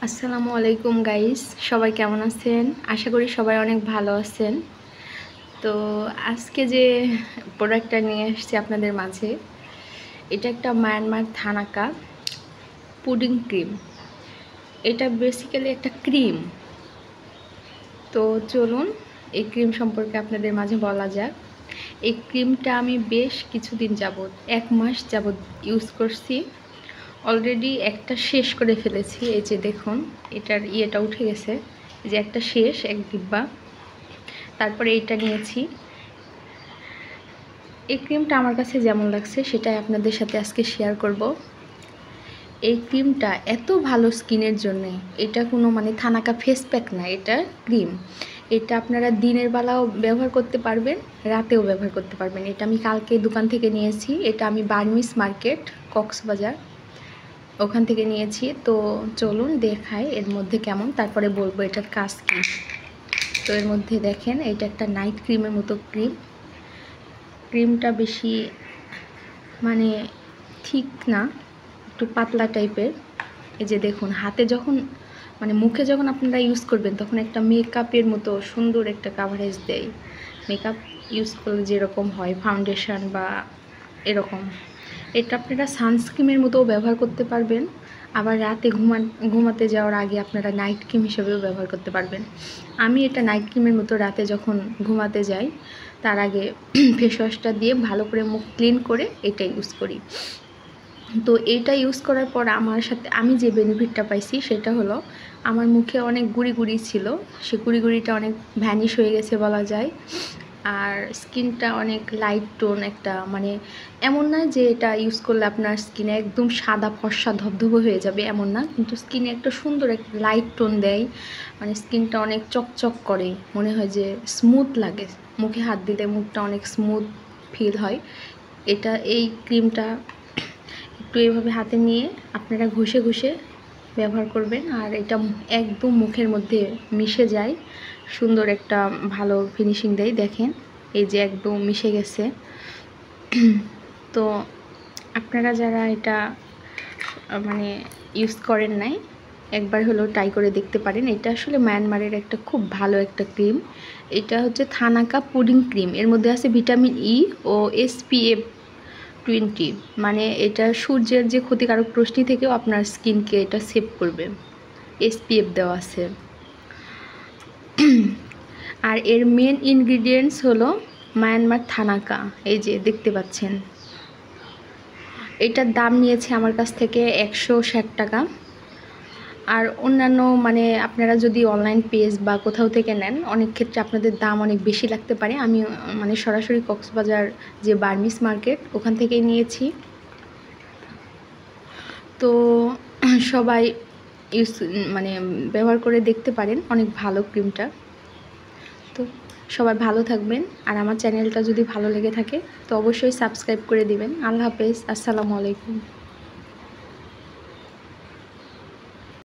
আসসালামু আলাইকুম গাইস, সবাই কেমন আছেন? আশা করি সবাই অনেক ভালো আছেন। তো আজকে যে প্রোডাক্টটা নিয়ে এসেছি আপনাদের মাঝে, এটা একটা মায়ানমার থানাকা পুডিং ক্রিম। এটা বেসিক্যালি একটা ক্রিম। তো চলুন এই ক্রিম সম্পর্কে আপনাদের মাঝে বলা যাক। এই ক্রিমটা আমি বেশ কিছুদিন যাবৎ, 1 মাস যাবৎ ইউজ করছি। অলরেডি একটা শেষ করে ফেলেছি। এই যে দেখুন, এটার ইয়েটা উঠে গেছে। এই যে একটা শেষ, এক ডিব্বা। তারপরে এইটা নিয়েছি। এই ক্রিমটা আমার কাছে যেমন লাগছে সেটাই আপনাদের সাথে আজকে শেয়ার করব। এই ক্রিমটা এত ভালো স্কিনের জন্য। এটা কোনো থানাকা ফেস প্যাক না, এটা ক্রিম। এটা আপনারা দিনের বেলাও ব্যবহার করতে পারবেন, রাতেও ব্যবহার করতে পারবেন। এটা আমি কালকে দোকান থেকে নিয়েছি। এটা আমি বার্মিস মার্কেট, কক্সবাজার, ওখান থেকে নিয়েছি। তো চলুন দেখাই এর মধ্যে কেমন, তারপরে বলবো এটার কাজ কী। তো এর মধ্যে দেখেন, এটা একটা নাইট ক্রিমের মতো ক্রিম। ক্রিমটা বেশি ঠিক না, একটু পাতলা টাইপের। এই যে দেখুন, হাতে যখন মুখে যখন আপনারা ইউজ করবেন তখন একটা মেকআপের মতো সুন্দর একটা কাভারেজ দেয়। মেকআপ ইউজ করলে যেরকম হয়, ফাউন্ডেশন বা এরকম। এটা আপনারা সানস্ক্রিমের মতোও ব্যবহার করতে পারবেন, আবার রাতে ঘুমাতে যাওয়ার আগে আপনারা নাইট ক্রিম হিসেবেও ব্যবহার করতে পারবেন। আমি এটা নাইট ক্রিমের মতো রাতে যখন ঘুমাতে যাই তার আগে ফেস ওয়াশটা দিয়ে ভালো করে মুখ ক্লিন করে এটা ইউজ করি। তো এইটা ইউজ করার পর আমি যে বেনিফিটটা পাইছি সেটা হলো, আমার মুখে অনেক গুঁড়ি ছিল, সে গুঁড়িটা অনেক ভ্যানিশ হয়ে গেছে বলা যায়। আর স্কিনটা অনেক লাইট টোন, একটা এমন না যে এটা ইউজ করলে আপনার স্কিনে একদম সাদা ফর্সা ধবধবে হয়ে যাবে, এমন না, কিন্তু স্কিনে একটা সুন্দর একটা লাইট টোন দেয়। স্কিনটা অনেক চকচক করে, মনে হয় যে স্মুথ লাগে, মুখে হাত দিলে মুখটা অনেক স্মুথ ফিল হয়। এই ক্রিমটা একটু এইভাবে হাতে নিয়ে আপনারা ঘষে ব্যবহার করবেন, আর এটা একদম মুখের মধ্যে মিশে যায়, সুন্দর একটা ভালো ফিনিশিং দেয়। দেখেন, এই যে একদম মিশে গেছে। তো আপনারা যারা এটা ইউজ করেন নাই, একবার হলেও ট্রাই করে দেখতে পারেন। এটা আসলে মায়ানমারের একটা খুব ভালো একটা ক্রিম। এটা হচ্ছে থানাকা পুডিং ক্রিম। এর মধ্যে আছে ভিটামিন ই ও SPF 20। এটা সূর্যের যে ক্ষতিকারক রশ্মি থেকেও আপনার স্কিনকে এটা সেভ করবে, SPF দেওয়া আছে। আর এর মেন ইনগ্রিডিয়েন্টস হলো মায়ানমার থানাকা। এই যে দেখতে পাচ্ছেন, এটার দাম নিয়েছে আমার কাছ থেকে 160 টাকা। আর অন্যান্য আপনারা যদি অনলাইন পেজ বা কোথাও থেকে নেন, অনেক ক্ষেত্রে আপনাদের দাম অনেক বেশি লাগতে পারে। আমি সরাসরি কক্সবাজার যে বার্মিস মার্কেট, ওখান থেকেই নিয়েছি। তো সবাই ব্যবহার করে দেখতে পারেন, অনেক ভালো ক্রিমটা। তো সবাই ভালো থাকবেন, আর আমার চ্যানেলটা যদি ভালো লেগে থাকে তো অবশ্যই সাবস্ক্রাইব করে দিবেন। আল্লাহ হাফেজ, আসসালামু আলাইকুম।